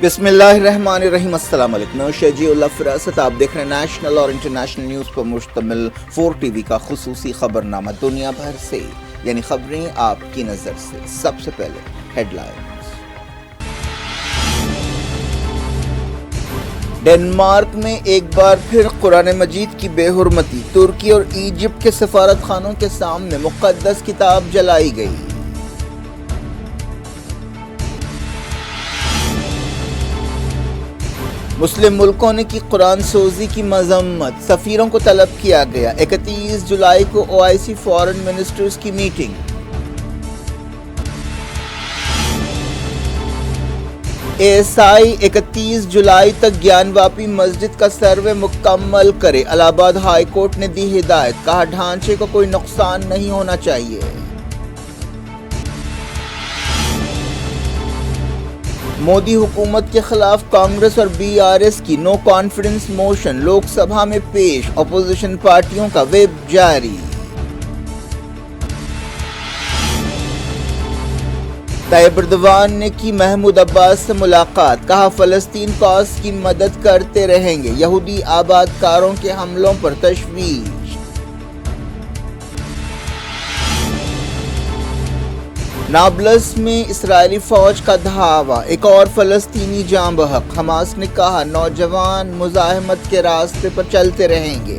بسم اللہ الرحمن الرحیم۔ السلام علیکم، میں شجیع اللہ فراست، آپ دیکھ رہے ہیں نیشنل اور انٹرنیشنل نیوز پر مشتمل 4 ٹی وی کا خصوصی خبرنامہ دنیا بھر سے، یعنی خبریں آپ کی نظر سے۔ سب سے پہلے ہیڈ لائنز۔ ڈنمارک میں ایک بار پھر قرآن مجید کی بے حرمتی، ترکی اور ایجپٹ کے سفارت خانوں کے سامنے مقدس کتاب جلائی گئی۔ مسلم ملکوں نے کی قرآن سوزی کی مذمت، سفیروں کو طلب کیا گیا۔ 31 جولائی کو OIC فارن منسٹرز کی میٹنگ۔ ASI 31 جولائی تک گیان واپی مسجد کا سروے مکمل کرے، الہ آباد ہائی کورٹ نے دی ہدایت، کہا ڈھانچے کو کوئی نقصان نہیں ہونا چاہیے۔ مودی حکومت کے خلاف کانگریس اور BRS کی no confidence motion Lok Sabha میں پیش، اپوزیشن پارٹیوں کا ویب جاری۔ طیب اردوان نے کی محمود عباس سے ملاقات، کہا فلسطین کاز کی مدد کرتے رہیں گے، یہودی آباد کاروں کے حملوں پر تشویش۔ نابلس میں اسرائیلی فوج کا دھاوا، ایک اور فلسطینی جاں بحق، حماس نے کہا نوجوان مزاحمت کے راستے پر چلتے رہیں گے۔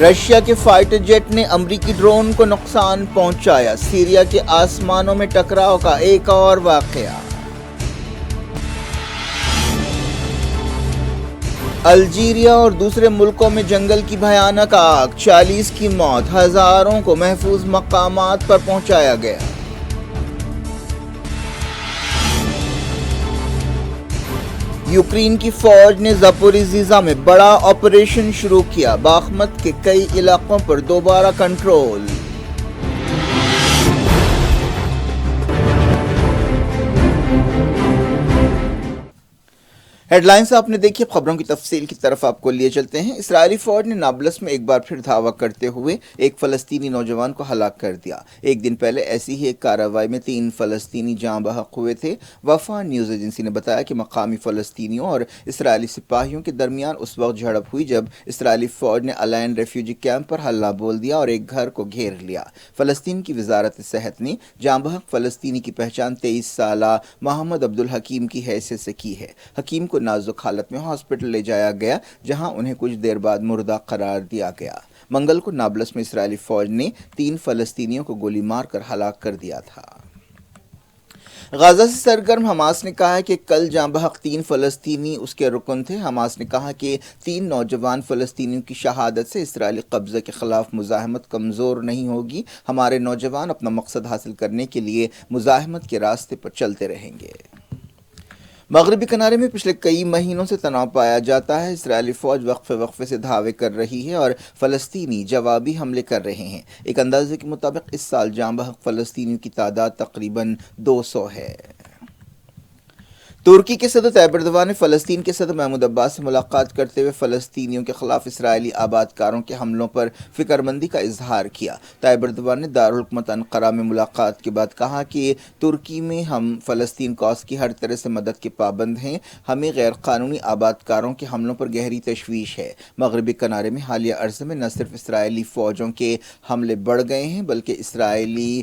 رشیا کے فائٹر جیٹ نے امریکی ڈرون کو نقصان پہنچایا، سیریا کے آسمانوں میں ٹکراؤ کا ایک اور واقعہ۔ الجیریا اور دوسرے ملکوں میں جنگل کی بھیانک آگ، 40 کی موت، ہزاروں کو محفوظ مقامات پر پہنچایا گیا۔ یوکرین کی فوج نے زپوریزھیا میں بڑا آپریشن شروع کیا، باخمت کے کئی علاقوں پر دوبارہ کنٹرول۔ ہیڈ لائنز آپ نے دیکھی، اب خبروں کی تفصیل کی طرف آپ کو لیے چلتے ہیں۔ اسرائیلی فوج نے نابلس میں ایک بار پھر دھاوا کرتے ہوئے ایک فلسطینی نوجوان کو ہلاک کر دیا۔ ایک دن پہلے ایسی ہی ایک کارروائی میں 3 فلسطینی جاں بحق ہوئے تھے۔ وفا نیوز ایجنسی نے بتایا کہ مقامی فلسطینیوں اور اسرائیلی سپاہیوں کے درمیان اس وقت جھڑپ ہوئی جب اسرائیلی فوج نے الائن ریفیوجی کیمپ پر حملہ بول دیا اور ایک گھر کو گھیر لیا۔ فلسطین کی وزارت صحت نے جاں بحق فلسطینی کی پہچان 23 سالہ محمد عبدالحکیم کی حیثیت سے کی ہے۔ حکیم کو نازک حالت میں ہاسپٹل لے جایا گیا، جہاں انہیں کچھ دیر بعد مردہ قرار دیا گیا۔ منگل کو نابلس میں اسرائیلی فوج نے 3 فلسطینیوں کو گولی مار کر ہلاک کر دیا تھا۔ غزہ سے سرگرم حماس نے کہا ہے کہ کل جاں بحق 3 فلسطینی اس کے رکن تھے۔ حماس نے کہا کہ 3 نوجوان فلسطینیوں کی شہادت سے اسرائیلی قبضے کے خلاف مزاحمت کمزور نہیں ہوگی، ہمارے نوجوان اپنا مقصد حاصل کرنے کے لیے مزاحمت کے راستے پر چلتے رہیں گے۔ مغربی کنارے میں پچھلے کئی مہینوں سے تناؤ پایا جاتا ہے۔ اسرائیلی فوج وقفے سے دھاوے کر رہی ہے اور فلسطینی جوابی حملے کر رہے ہیں۔ ایک اندازے کے مطابق اس سال جاں بحق فلسطینیوں کی تعداد تقریباً 200 ہے۔ ترکی کے صدر طیب اردوان نے فلسطین کے صدر محمود عباس سے ملاقات کرتے ہوئے فلسطینیوں کے خلاف اسرائیلی آبادکاروں کے حملوں پر فکرمندی کا اظہار کیا۔ طیب اردوان نے دارالحکومت انقرہ میں ملاقات کے بعد کہا کہ ترکی میں ہم فلسطین کاز کی ہر طرح سے مدد کے پابند ہیں، ہمیں غیر قانونی آبادکاروں کے حملوں پر گہری تشویش ہے۔ مغربی کنارے میں حالیہ عرصے میں نہ صرف اسرائیلی فوجوں کے حملے بڑھ گئے ہیں بلکہ اسرائیلی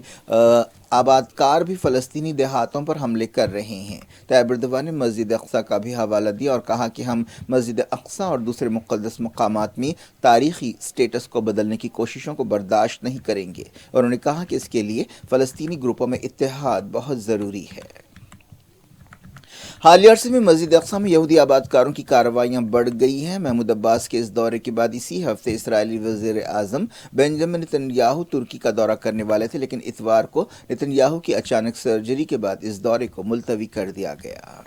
آبادکار بھی فلسطینی دیہاتوں پر حملے کر رہے ہیں۔ طیب اردوان نے مسجد اقصیٰ کا بھی حوالہ دیا اور کہا کہ ہم مسجد اقصیٰ اور دوسرے مقدس مقامات میں تاریخی سٹیٹس کو بدلنے کی کوششوں کو برداشت نہیں کریں گے۔ انہوں نے کہا کہ اس کے لیے فلسطینی گروپوں میں اتحاد بہت ضروری ہے۔ حالیہ عرصے میں مسجد اقصیٰ میں یہودی آبادکاروں کی کارروائیاں بڑھ گئی ہیں۔ محمود عباس کے اس دورے کے بعد اسی ہفتے اسرائیلی وزیر اعظم بنجامن نتن یاہو ترکی کا دورہ کرنے والے تھے، لیکن اتوار کو نتن یاہو کی اچانک سرجری کے بعد اس دورے کو ملتوی کر دیا گیا۔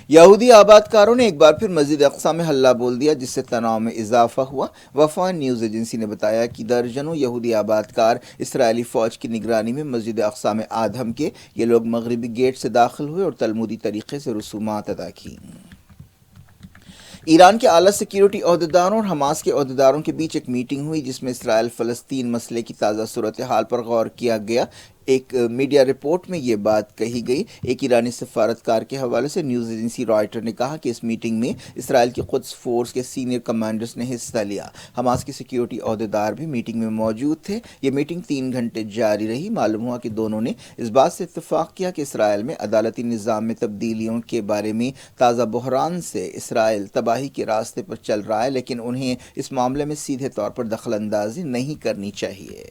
یہودی آبادکاروں نے ایک بار پھر مسجد اقصیٰ میں حلہ بول دیا، جس سے تناؤ میں اضافہ ہوا۔ وفا نیوز ایجنسی نے بتایا کہ درجنوں یہودی آبادکار اسرائیلی فوج کی نگرانی میں مسجد اقصیٰ میں آ دھمکے۔ یہ لوگ مغربی گیٹ سے داخل ہوئے اور تلمودی طریقے سے رسومات ادا کی۔ ایران کے اعلیٰ سیکیورٹی عہدیداروں اور حماس کے عہدیداروں کے بیچ ایک میٹنگ ہوئی، جس میں اسرائیل فلسطین مسئلے کی تازہ صورتحال پر غور کیا گیا۔ ایک میڈیا رپورٹ میں یہ بات کہی گئی۔ ایک ایرانی سفارتکار کے حوالے سے نیوز ایجنسی رائٹر نے کہا کہ اس میٹنگ میں اسرائیل کی قدس فورس کے سینئر کمانڈرز نے حصہ لیا۔ حماس کے سیکیورٹی عہدیدار بھی میٹنگ میں موجود تھے۔ یہ میٹنگ 3 گھنٹے جاری رہی۔ معلوم ہوا کہ دونوں نے اس بات سے اتفاق کیا کہ اسرائیل میں عدالتی نظام میں تبدیلیوں کے بارے میں تازہ بحران سے اسرائیل تباہی کے راستے پر چل رہا ہے، لیکن انہیں اس معاملے میں سیدھے طور پر دخل اندازی نہیں کرنی چاہیے۔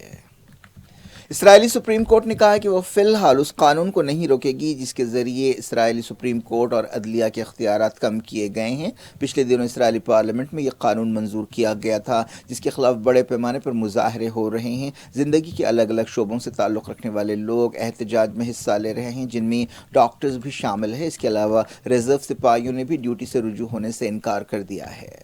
اسرائیلی سپریم کورٹ نے کہا کہ وہ فی الحال اس قانون کو نہیں روکے گی جس کے ذریعے اسرائیلی سپریم کورٹ اور عدلیہ کے اختیارات کم کیے گئے ہیں۔ پچھلے دنوں اسرائیلی پارلیمنٹ میں یہ قانون منظور کیا گیا تھا جس کے خلاف بڑے پیمانے پر مظاہرے ہو رہے ہیں۔ زندگی کے الگ الگ شعبوں سے تعلق رکھنے والے لوگ احتجاج میں حصہ لے رہے ہیں، جن میں ڈاکٹرز بھی شامل ہیں۔ اس کے علاوہ ریزرو سپاہیوں نے بھی ڈیوٹی سے رجوع ہونے سے انکار کر دیا ہے۔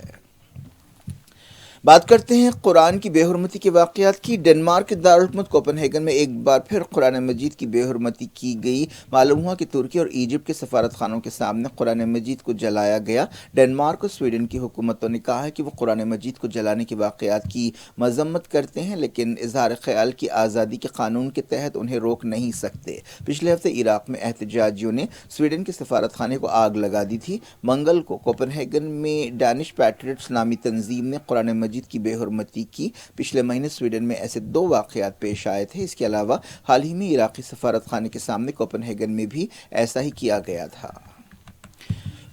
بات کرتے ہیں قرآن کی بے حرمتی کے واقعات کی۔ ڈنمارک کے دارالحکومت کوپن ہیگن میں ایک بار پھر قرآن مجید کی بے حرمتی کی گئی۔ معلوم ہوا کہ ترکی اور ایجپٹ کے سفارت خانوں کے سامنے قرآن مجید کو جلایا گیا۔ ڈنمارک اور سویڈن کی حکومتوں نے کہا ہے کہ وہ قرآن مجید کو جلانے کے واقعات کی مذمت کرتے ہیں، لیکن اظہار خیال کی آزادی کے قانون کے تحت انہیں روک نہیں سکتے۔ پچھلے ہفتے عراق میں احتجاجیوں نے سویڈن کے سفارت خانے کو آگ لگا دی تھی۔ منگل کو کوپن ہیگن میں ڈینش پیٹریٹس نامی تنظیم نے قرآن مجید کی بے حرمتی کی۔ پچھلے مہینے سویڈن میں ایسے 2 واقعات پیش آئے تھے۔ اس کے علاوہ حال ہی میں عراقی سفارت خانے کے سامنے کوپن ہیگن میں بھی ایسا ہی کیا گیا تھا۔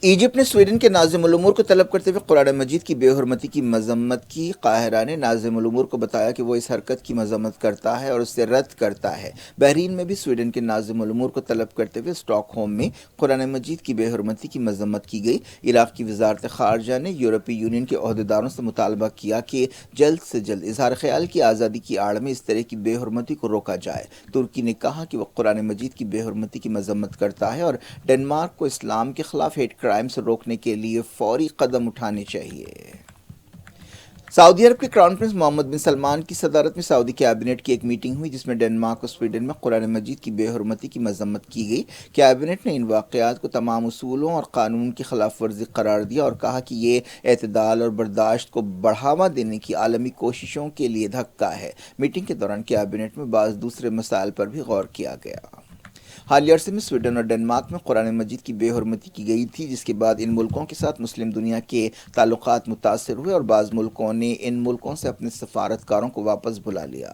ایجپٹ نے سویڈن کے ناظم الامور کو طلب کرتے ہوئے قرآن مجید کی بے حرمتی کی مذمت کی۔ قاہرہ نے ناظم الامور کو بتایا کہ وہ اس حرکت کی مذمت کرتا ہے اور اس سے رد کرتا ہے۔ بحرین میں بھی سویڈن کے ناظم الامور کو طلب کرتے ہوئے اسٹاک ہوم میں قرآن مجید کی بے حرمتی کی مذمت کی گئی۔ عراق کی وزارت خارجہ نے یورپی یونین کے عہدیداروں سے مطالبہ کیا کہ جلد سے جلد اظہار خیال کی آزادی کی آڑ میں اس طرح کی بے حرمتی کو روکا جائے۔ ترکی نے کہا کہ وہ قرآن مجید کی بے حرمتی کی مذمت کرتا ہے اور ڈنمارک کو اسلام کے خلاف ہیٹ کرائم سے روکنے کے لیے فوری قدم اٹھانے چاہیے۔ سعودی عرب کے کراؤن پرنس محمد بن سلمان کی صدارت میں سعودی کیبنٹ کی ایک میٹنگ ہوئی جس میں ڈنمارک اور سویڈن میں قرآن مجید کی بے حرمتی کی مذمت کی گئی۔ کیبنٹ نے ان واقعات کو تمام اصولوں اور قانون کی خلاف ورزی قرار دیا اور کہا کہ یہ اعتدال اور برداشت کو بڑھاوا دینے کی عالمی کوششوں کے لیے دھکا ہے۔ میٹنگ کے دوران کیبنٹ میں بعض دوسرے مسائل پر بھی غور کیا گیا۔ حالیہ عرصے میں سویڈن اور ڈنمارک میں قرآن مجید کی بے حرمتی کی گئی تھی، جس کے بعد ان ملکوں کے ساتھ مسلم دنیا کے تعلقات متاثر ہوئے اور بعض ملکوں نے ان ملکوں سے اپنے سفارتکاروں کو واپس بلا لیا۔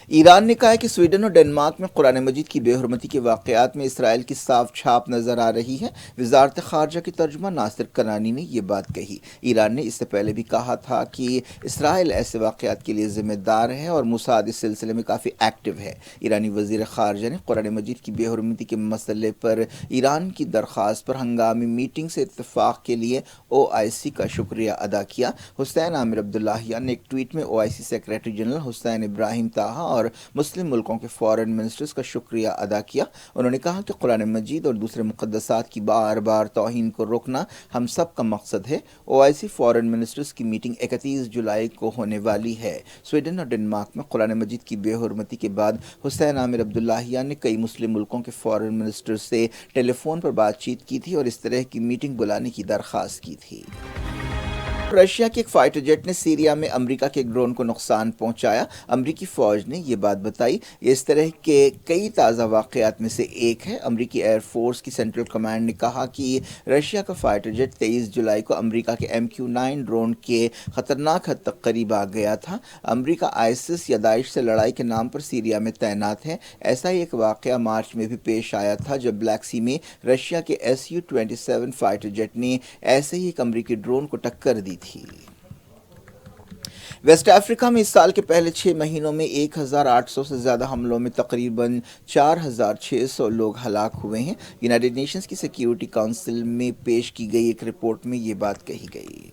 ایران نے کہا ہے کہ سویڈن اور ڈنمارک میں قرآن مجید کی بے حرمتی کے واقعات میں اسرائیل کی صاف چھاپ نظر آ رہی ہے۔ وزارت خارجہ کے ترجمہ ناصر کنانی نے یہ بات کہی۔ ایران نے اس سے پہلے بھی کہا تھا کہ اسرائیل ایسے واقعات کے لیے ذمہ دار ہے اور موساد اس سلسلے میں کافی ایکٹیو ہے۔ ایرانی وزیر خارجہ نے قرآن مجید کی بے حرمتی کے مسئلے پر ایران کی درخواست پر ہنگامی میٹنگ سے اتفاق کے لیے OIC کا شکریہ ادا کیا۔ حسین عامر عبداللہیان نے ایک ٹویٹ میں OIC سیکریٹری جنرل حسین ابراہیم طاہا اور مسلم ملکوں کے فارن منسٹرز کا شکریہ ادا کیا۔ انہوں نے کہا کہ قرآن مجید اور دوسرے مقدسات کی بار بار توہین کو روکنا ہم سب کا مقصد ہے۔ OIC فارن منسٹرز کی میٹنگ 31 جولائی کو ہونے والی ہے۔ سویڈن اور ڈنمارک میں قرآن مجید کی بے حرمتی کے بعد حسین عامر عبداللہیان نے کئی مسلم ملکوں کے فارن منسٹرز سے ٹیلی فون پر بات چیت کی تھی اور اس طرح کی میٹنگ بلانے کی درخواست کی تھی۔ رشیا کے ایک فائٹر جیٹ نے سیریا میں امریکہ کے ایک ڈرون کو نقصان پہنچایا۔ امریکی فوج نے یہ بات بتائی۔ یہ اس طرح کے کئی تازہ واقعات میں سے ایک ہے۔ امریکی ایئر فورس کی سینٹرل کمانڈ نے کہا کہ رشیا کا فائٹر جیٹ 23 جولائی کو امریکہ کے MQ-9 ڈرون کے خطرناک حد تک قریب آ گیا تھا۔ امریکہ ISIS یا داعش سے لڑائی کے نام پر سیریا میں تعینات ہے۔ ایسا ہی ایک واقعہ مارچ میں بھی پیش آیا تھا جب بلیک سی میں رشیا کے Su-27 فائٹر جیٹ نے ایسے ہی ایک امریکی ڈرون کو ٹکر دی تھی۔ ویسٹ افریقہ میں اس سال کے پہلے 6 مہینوں میں 1800 سے زیادہ حملوں میں تقریباً 4600 لوگ ہلاک ہوئے ہیں۔ یونائیٹڈ نیشنز کی سیکیورٹی کونسل میں پیش کی گئی ایک رپورٹ میں یہ بات کہی گئی۔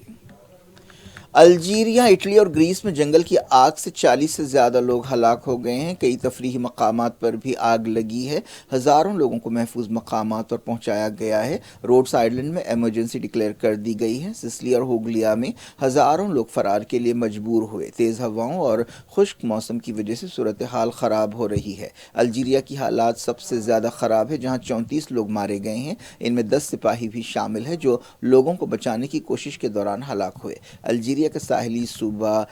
الجیریا، اٹلی اور گریس میں جنگل کی آگ سے 40 سے زیادہ لوگ ہلاک ہو گئے ہیں۔ کئی تفریحی مقامات پر بھی آگ لگی ہے۔ ہزاروں لوگوں کو محفوظ مقامات پر پہنچایا گیا ہے۔ روڈس آئلینڈ میں ایمرجنسی ڈکلیئر کر دی گئی ہے۔ سسلی اور ہوگلیا میں ہزاروں لوگ فرار کے لیے مجبور ہوئے۔ تیز ہواؤں اور خشک موسم کی وجہ سے صورتحال خراب ہو رہی ہے۔ الجیریا کی حالات سب سے زیادہ خراب ہے جہاں 34 لوگ مارے گئے ہیں۔ ان میں 10 سپاہی بھی شامل ہیں جو لوگوں کو بچانے کی کوشش کے دوران ہلاک ہوئے۔ الجیریا لیبیا کا ساحلی صوبہ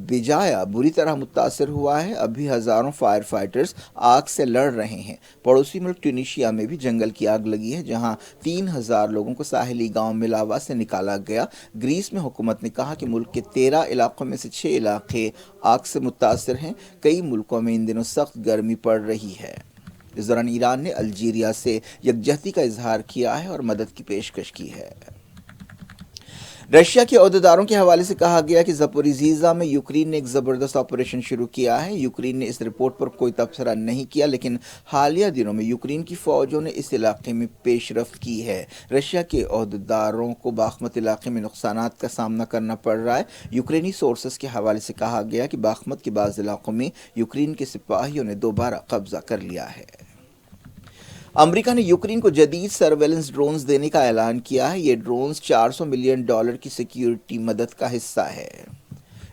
بجایا بری طرح متاثر ہوا ہے. اب بھی ہزاروں فائر فائٹرز آگ سے لڑ رہے ہیں. پڑوسی ملک ٹیونیشیا میں بھی جنگل کی آگ لگی ہے جہاں 3000 لوگوں کو ساحلی گاؤں ملاوا سے نکالا گیا. گریس میں حکومت نے کہا کہ ملک کے 13 علاقوں میں سے 6 علاقے آگ سے متاثر ہیں. کئی ملکوں میں ان دنوں سخت گرمی پڑ رہی ہے. اس دوران ایران نے الجیریا سے یکجہتی کا اظہار کیا ہے اور مدد کی پیشکش کی ہے. رشیا کے عہدیداروں کے حوالے سے کہا گیا کہ زپوریزیزا میں یوکرین نے ایک زبردست آپریشن شروع کیا ہے. یوکرین نے اس رپورٹ پر کوئی تبصرہ نہیں کیا لیکن حالیہ دنوں میں یوکرین کی فوجوں نے اس علاقے میں پیش رفت کی ہے. رشیا کے عہدیداروں کو باخمت علاقے میں نقصانات کا سامنا کرنا پڑ رہا ہے. یوکرینی سورسز کے حوالے سے کہا گیا کہ باخمت کے بعض علاقوں میں یوکرین کے سپاہیوں نے دوبارہ قبضہ کر لیا ہے. امریکہ نے یوکرین کو جدید سرویلنس ڈرونز دینے کا اعلان کیا ہے. یہ ڈرونز $400 ملین کی سیکیورٹی مدد کا حصہ ہے.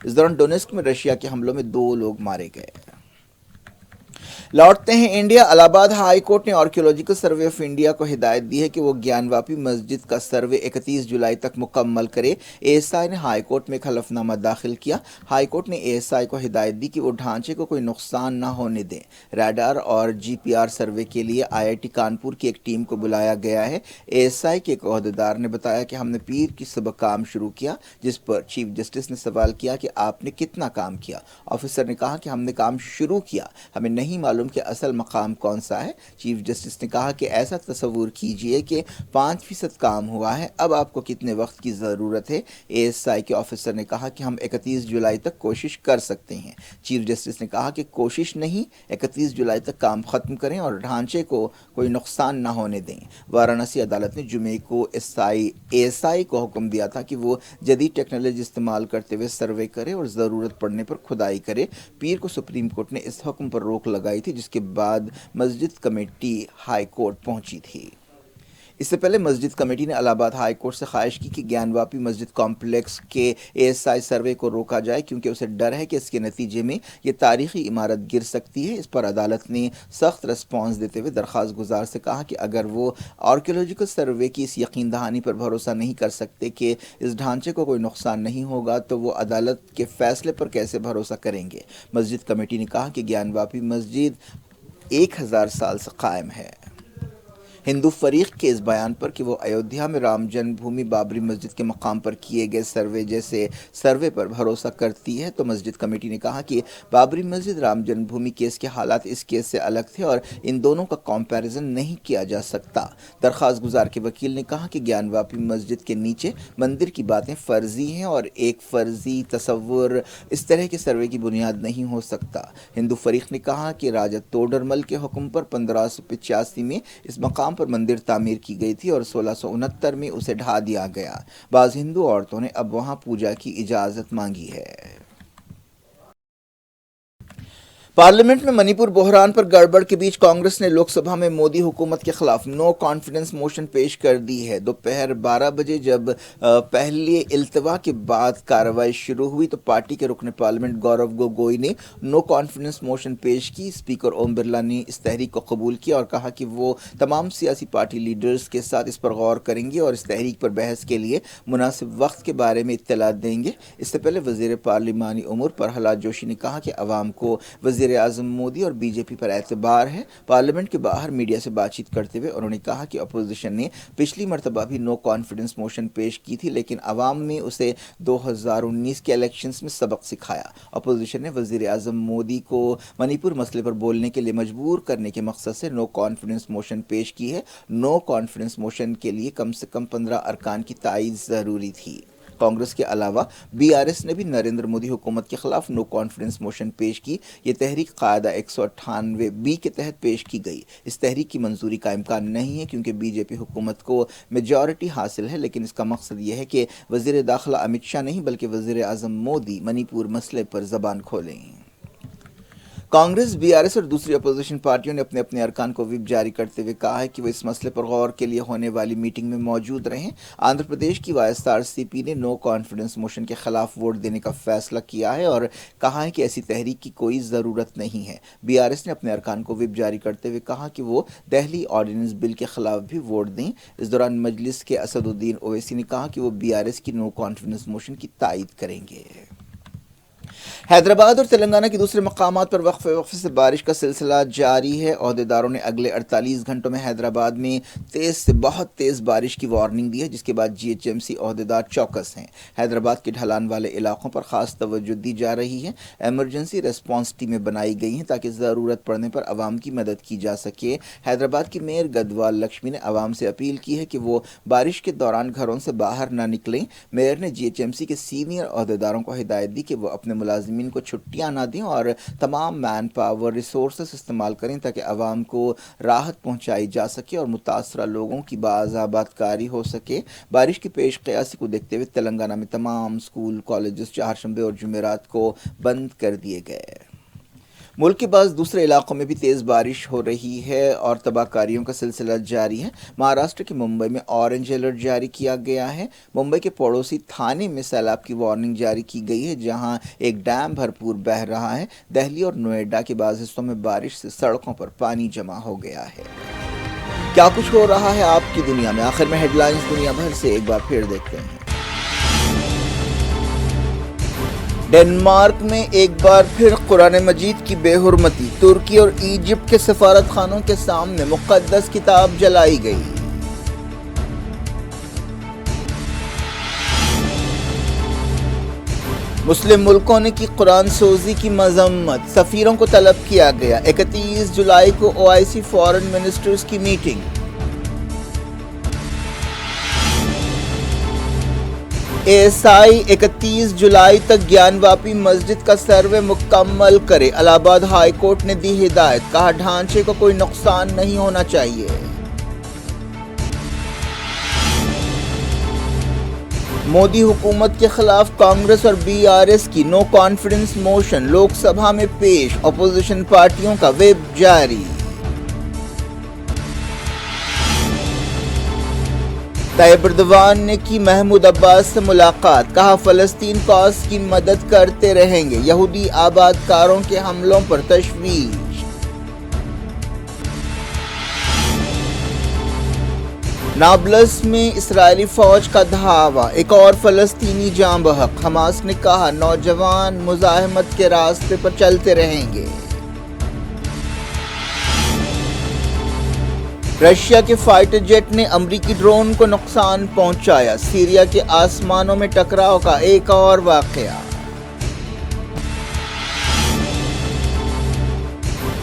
اس دوران ڈونیسک میں رشیا کے حملوں میں 2 لوگ مارے گئے. لوٹتے ہیں انڈیا. الہ آباد ہائی کورٹ نے آرکیولوجیکل سروے آف انڈیا کو ہدایت دی ہے کہ وہ گیان واپی مسجد کا سروے 31 جولائی تک مکمل کرے. اے ایس آئی نے ہائی کورٹ میں ایک حلف نامہ داخل کیا. ہائی کورٹ نے اے ایس آئی کو ہدایت دی کہ وہ ڈھانچے کو کوئی نقصان نہ ہونے دیں. ریڈار اور جی پی آر سروے کے لیے آئی آئی ٹی کانپور کی ایک ٹیم کو بلایا گیا ہے. اے ایس آئی کے ایک عہدیدار نے بتایا کہ ہم نے پیر کی صبح کام شروع کیا جس پر چیف جسٹس نے سوال کیا کہ آپ نے کتنا کام کیا. آفیسر نے کہا کہ ہم نے کام شروع کیا, ہمیں نہیں معلوم کہ اصل مقام کون سا ہے. چیف جسٹس نے کہا کہ ایسا تصور کیجئے کہ 5% کام ہوا ہے, اب آپ کو کتنے وقت کی ضرورت ہے. اے ایس آئی کے آفیسر نے کہا کہ ہم 31 جولائی تک کوشش کر سکتے ہیں. چیف جسٹس نے کہا کہ کوشش نہیں, 31 جولائی تک کام ختم کریں اور ڈھانچے کو کوئی نقصان نہ ہونے دیں. وارانسی عدالت نے جمعے کو اے ایس آئی کو حکم دیا تھا کہ وہ جدید ٹیکنالوجی استعمال کرتے ہوئے سروے کرے اور ضرورت پڑنے پر کھدائی کرے. پیر کو سپریم کورٹ نے اس حکم پر روک لگائی تھی جس کے بعد مسجد کمیٹی ہائی کورٹ پہنچی تھی. اس سے پہلے مسجد کمیٹی نے الہ آباد ہائی کورٹ سے خواہش کی کہ گیان واپی مسجد کمپلیکس کے اے ایس آئی سروے کو روکا جائے کیونکہ اسے ڈر ہے کہ اس کے نتیجے میں یہ تاریخی عمارت گر سکتی ہے. اس پر عدالت نے سخت رسپانس دیتے ہوئے درخواست گزار سے کہا کہ اگر وہ آرکیولوجیکل سروے کی اس یقین دہانی پر بھروسہ نہیں کر سکتے کہ اس ڈھانچے کو کوئی نقصان نہیں ہوگا تو وہ عدالت کے فیصلے پر کیسے بھروسہ کریں گے. مسجد کمیٹی نے کہا کہ گیان واپی مسجد 1000 سال سے قائم ہے. ہندو فریق کے اس بیان پر کہ وہ ایودھیا میں رام جنم بھومی بابری مسجد کے مقام پر کیے گئے سروے جیسے سروے پر بھروسہ کرتی ہے تو مسجد کمیٹی نے کہا کہ بابری مسجد رام جنم بھومی کیس کے حالات اس کیس سے الگ تھے اور ان دونوں کا کمپیریزن نہیں کیا جا سکتا. درخواست گزار کے وکیل نے کہا کہ گیان واپی مسجد کے نیچے مندر کی باتیں فرضی ہیں اور ایک فرضی تصور اس طرح کے سروے کی بنیاد نہیں ہو سکتا. ہندو فریق نے کہا کہ راجا توڈرمل کے حکم پر 1585 میں اس مقام پر مندر تعمیر کی گئی تھی اور 1669 میں اسے ڈھا دیا گیا. بعض ہندو عورتوں نے اب وہاں پوجا کی اجازت مانگی ہے. پارلیمنٹ میں منی پور بحران پر گڑبڑ کے بیچ کانگریس نے لوک سبھا میں مودی حکومت کے خلاف نو کانفیڈنس موشن پیش کر دی ہے. دوپہر 12 بجے جب پہلے التوا کے بعد کارروائی شروع ہوئی تو پارٹی کے رکن پارلیمنٹ گورو گوگوئی نے نو کانفیڈنس موشن پیش کی. اسپیکر اوم برلا نے اس تحریک کو قبول کیا اور کہا کہ وہ تمام سیاسی پارٹی لیڈرز کے ساتھ اس پر غور کریں گے اور اس تحریک پر بحث کے لیے مناسب وقت کے بارے میں اطلاع دیں گے. اس سے پہلے وزیر پارلیمانی امور پرہلاد جوشی نے کہا کہ عوام کو وزیر اعظم مودی اور بی جے پی پر اعتبار ہے. پارلیمنٹ کے باہر میڈیا سے بات چیت کرتے ہوئے انہوں نے کہا کہ اپوزیشن نے پچھلی مرتبہ بھی نو کانفیڈنس موشن پیش کی تھی لیکن عوام نے اسے 2019 کے الیکشنز میں سبق سکھایا. اپوزیشن نے وزیر اعظم مودی کو منی پور مسئلے پر بولنے کے لیے مجبور کرنے کے مقصد سے نو کانفیڈنس موشن پیش کی ہے. نو کانفیڈنس موشن کے لیے کم سے کم 15 ارکان کی تائید ضروری تھی. کانگریس کے علاوہ بی آر ایس نے بھی نریندر مودی حکومت کے خلاف نو کانفیڈنس موشن پیش کی. یہ تحریک قاعدہ 198 کے تحت پیش کی گئی. اس تحریک کی منظوری کا امکان نہیں ہے کیونکہ بی جے پی حکومت کو میجورٹی حاصل ہے لیکن اس کا مقصد یہ ہے کہ وزیر داخلہ امت شاہ نہیں بلکہ وزیر اعظم مودی منی پور مسئلے پر زبان کھولیں. کانگریس، بی آر ایس اور دوسری اپوزیشن پارٹیوں نے اپنے اپنے ارکان کو وپ جاری کرتے ہوئے کہا ہے کہ وہ اس مسئلے پر غور کے لیے ہونے والی میٹنگ میں موجود رہیں۔ آندھرا پردیش کی وائی ایس آر سی پی نے نو کانفیڈنس موشن کے خلاف ووٹ دینے کا فیصلہ کیا ہے اور کہا ہے کہ ایسی تحریک کی کوئی ضرورت نہیں ہے۔ بی آر ایس نے اپنے ارکان کو وپ جاری کرتے ہوئے کہا کہ وہ دہلی آرڈیننس بل کے خلاف بھی ووٹ دیں۔ اس دوران مجلس کے اسد الدین اویسی نے کہا کہ وہ بی آر ایس کی نو کانفیڈنس موشن کی تائید کریں گے۔ حیدرآباد اور تلنگانہ کے دوسرے مقامات پر وقفے سے بارش کا سلسلہ جاری ہے۔ عہدیداروں نے اگلے 48 گھنٹوں میں حیدرآباد میں تیز سے بہت تیز بارش کی وارننگ دی ہے، جس کے بعد جی ایچ ایم سی عہدیدار چوکس ہیں۔ حیدرآباد کے ڈھلان والے علاقوں پر خاص توجہ دی جا رہی ہے۔ ایمرجنسی ریسپانس ٹیمیں بنائی گئی ہیں تاکہ ضرورت پڑنے پر عوام کی مدد کی جا سکے۔ حیدرآباد کی میئر گدوال لکشمی نے عوام سے اپیل کی ہے کہ وہ بارش کے دوران گھروں سے باہر نہ نکلیں۔ میئر نے جی ایچ ایم سی کے سینئر عہدیداروں کو ہدایت دی کہ وہ اپنے ملازمین کو چھٹیاں نہ دیں اور تمام مین پاور ریسورسز استعمال کریں تاکہ عوام کو راحت پہنچائی جا سکے اور متاثرہ لوگوں کی باضابط کاری ہو سکے۔ بارش کی پیش قیاسی کو دیکھتے ہوئے تلنگانہ میں تمام اسکول، کالجز چہارشنبے اور جمعرات کو بند کر دیے گئے۔ ملک کے بعض دوسرے علاقوں میں بھی تیز بارش ہو رہی ہے اور تباہ کاریوں کا سلسلہ جاری ہے۔ مہاراشٹر کے ممبئی میں اورنج الرٹ جاری کیا گیا ہے۔ ممبئی کے پڑوسی تھانے میں سیلاب کی وارننگ جاری کی گئی ہے، جہاں ایک ڈیم بھرپور بہہ رہا ہے۔ دہلی اور نوئیڈا کے بعض حصوں میں بارش سے سڑکوں پر پانی جمع ہو گیا ہے۔ کیا کچھ ہو رہا ہے آپ کی دنیا میں؟ آخر میں ہیڈ لائنز دنیا بھر سے ایک بار پھر دیکھتے ہیں۔ ڈنمارک میں ایک بار پھر قرآن مجید کی بے حرمتی، ترکی اور ایجپٹ کے سفارت خانوں کے سامنے مقدس کتاب جلائی گئی۔ مسلم ملکوں نے کی قرآن سوزی کی مذمت، سفیروں کو طلب کیا گیا۔ 31 جولائی کو او آئی سی فارن منسٹرز کی میٹنگ۔ اے ایس آئی 31 جولائی تک گیان واپی مسجد کا سروے مکمل کرے۔ الہ آباد ہائی کورٹ نے دی ہدایت، کہا ڈھانچے کو کوئی نقصان نہیں ہونا چاہیے۔ مودی حکومت کے خلاف کانگریس اور بی آر ایس کی no confidence motion Lok Sabha میں پیش، اپوزیشن پارٹیوں کا ویب جاری۔ طیب اردوان نے کی محمود عباس سے ملاقات، کہا فلسطین کاز کی مدد کرتے رہیں گے۔ یہودی آباد کاروں کے حملوں پر تشویش۔ نابلس میں اسرائیلی فوج کا دھاوا، ایک اور فلسطینی جاں بحق۔ حماس نے کہا نوجوان مزاحمت کے راستے پر چلتے رہیں گے۔ رشیا کے فائٹر جیٹ نے امریکی ڈرون کو نقصان پہنچایا۔ سیریا کے آسمانوں میں ٹکراؤ کا ایک اور واقعہ۔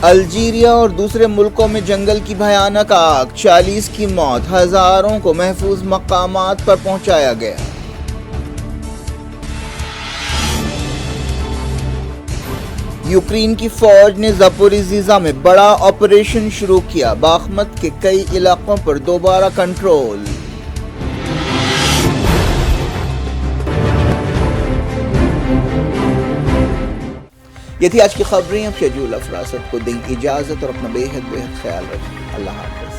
الجیریا اور دوسرے ملکوں میں جنگل کی بھیانک آگ، 40 کی موت، ہزاروں کو محفوظ مقامات پر پہنچایا گیا۔ یوکرین کی فوج نے زاپوریژیہ میں بڑا آپریشن شروع کیا، باخمت کے کئی علاقوں پر دوبارہ کنٹرول۔ یہ تھی آج کی خبریں۔ اب شیڈول افراست کو دیں اجازت اور اپنا بے حد خیال رکھیں۔ اللہ حافظ۔